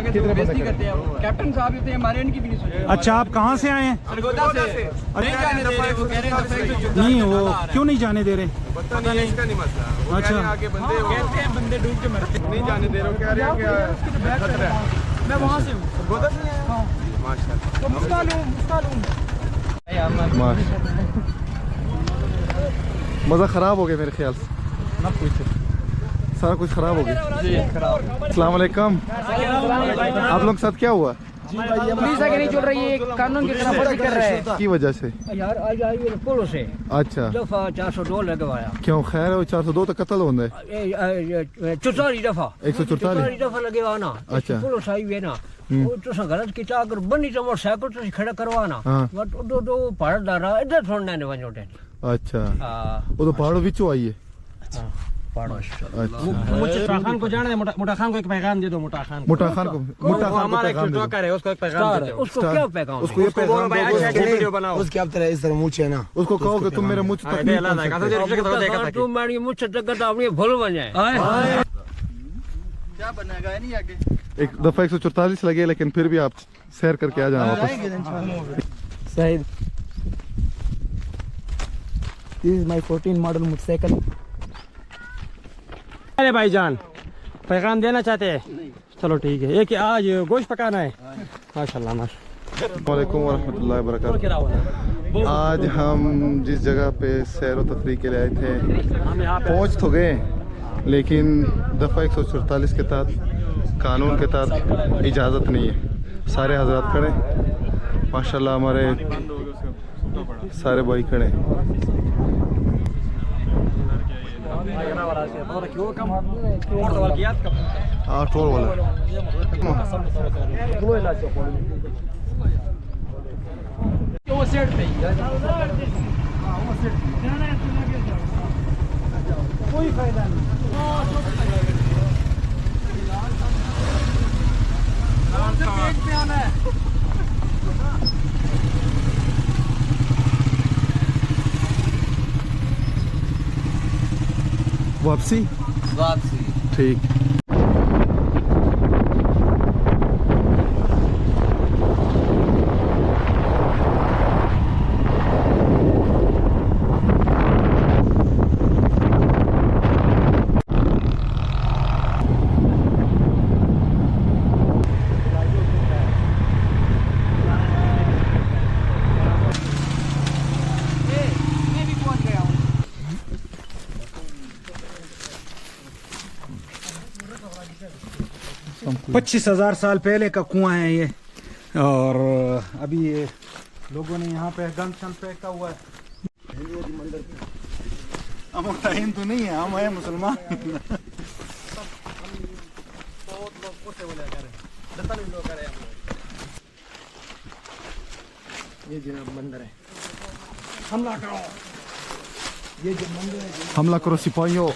आगे तो बेइज्जती करते हैं। कैप्टन साहब होते हैं हमारे, इनकी भी नहीं सुनते। अच्छा, आप कहाँ से आए हैं? सरगोदा से। नहीं जाने दे रहे, वो कह रहे हैं नहीं, वो क्यों नहीं जाने दे रहे? पता नहीं, इसका नहीं मसला। अच्छा, आगे बंदे कहते हैं बंदे डूब के मरते नहीं जाने दे रहे हो, कह रहे हैं कि खतरा है। मैं वहाँ से हूँ, सरगोदा से आया हूँ। माशाल्लाह, तो मुस्कालूं मज़ा ख़राब हो गया मेरे ख्याल से। ना पूछो, सारा कुछ ख़राब हो गया जी खराब। अस्सलाम वालेकुम। आप लोग के साथ क्या हुआ? पुलिस आगे नहीं चल रही है, कानून की तरफ वर्जी कर रहे हैं की वजह से? यार। आज आई पुलों से अच्छा, दफा 402 लगवाया। क्यों खैर है? 402 तो कत्ल होना है। 44 दफा 144 दफा लगवाना। अच्छा। पुलिस आई है ना, वो तो गलत किया। अगर बनी तो मोटरसाइकिल तो खड़ा करवाना। हाँ। बट दो पहाड़दारा इधर छोड़ना है वजह उठे। अच्छा, वो तो पहाड़ों बिचों आई है। मोटा खान को जाना है। मोटा खान को एक पैगाम दे दो। मोटा खान को मोटा खान को पैगाम दे दो। है, उसको एक पैगाम दे दो। उसको क्या पैगाम? उसको ये पैगाम दो, वीडियो बनाओ। उसके आप तरह इस तरह मुँह है ना, उसको कहो कि तुम मेरे मुझ तक नहीं पहुंच सकते। तुम मारी मुझ तक अपनी भूल बन जाए। क्या बनेगा नहीं आगे। एक दफा 144 लगे, लेकिन फिर भी आप सैर करके आ जाना वापस। शायद this is my 14 model motorcycle. अरे भाईजान, पैगाम देना चाहते हैं? चलो ठीक है। एक आज गोश्त पकाना है। माशाल्लाह माशाल्लाह। वालेकुम वरहमतुल्लाहि वबरकातुहू। आज हम जिस जगह पे सैर व तफरीह के लिए आए थे पहुंच तो गए, लेकिन दफ़ा 144 के तहत, कानून के तहत इजाज़त नहीं है। सारे हजरात खड़े, माशाल्लाह हमारे सारे भाई खड़े। टोल वाला कोई फायदा नहीं। पेट पे आना है। वापसी ठीक। मैं भी पहुंच गया हूँ। 25,000 साल पहले का कुआं है ये। और अभी ये लोगों ने यहाँ पे गन शन फेंका हुआ है। हम हिंदू नहीं है, हम है मुसलमान। ये जो मंदिर है, हमला करो। ये जो मंदिर है, हमला करो सिपाहियों।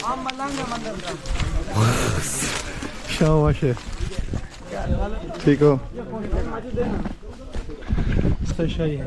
हम मलांगे मंदिर का। शाबाश है, ठीक हो। सही है।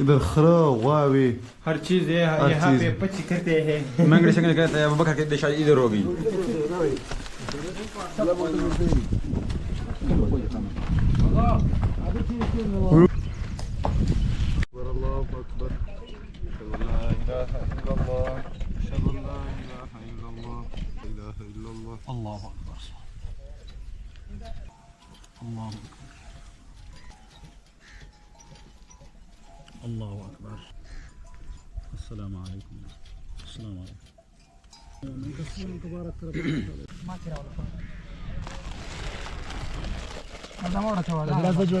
इधर खरा वावी हर चीज है हर यहाँ चीज। पे पच्ची करते हैं। मंगल शंकर कहते हैं अबू बकर की दिशा इधर होगी। अल्लाह अकबर, अल्लाह अल्लाह अकबर। अस्सलामु अलैकुम, अस्सलामु जो